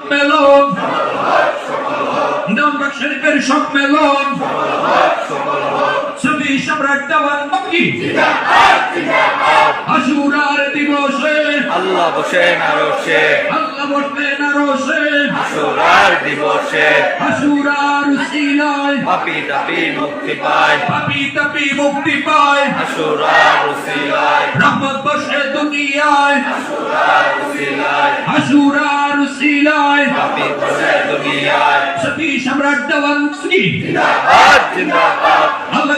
সম্মেলন দেওয়ানবাগ শরীফের সম্মেলন সুফি সম্রাট দেওয়ান বাগী আশুরার দিবসে আল্লাহ বসেন আরশে, আল্লাহ বসবেন আরশে আশুরার দিবসে আশুরার উসিলায় পাপী তাপী মুক্তি পায়, পাপী তাপী মুক্তি পায় আশুরার উসিলায়, রহমত বসে দুনিয়ায় আশুরার উসিলায়, আশুরার উসিলায় পাপী বসে দুনিয়ায়। সুফি সম্রাট দেওয়ান বাগী জিন্দাবাদ জিন্দাবাদ। আল্লাহ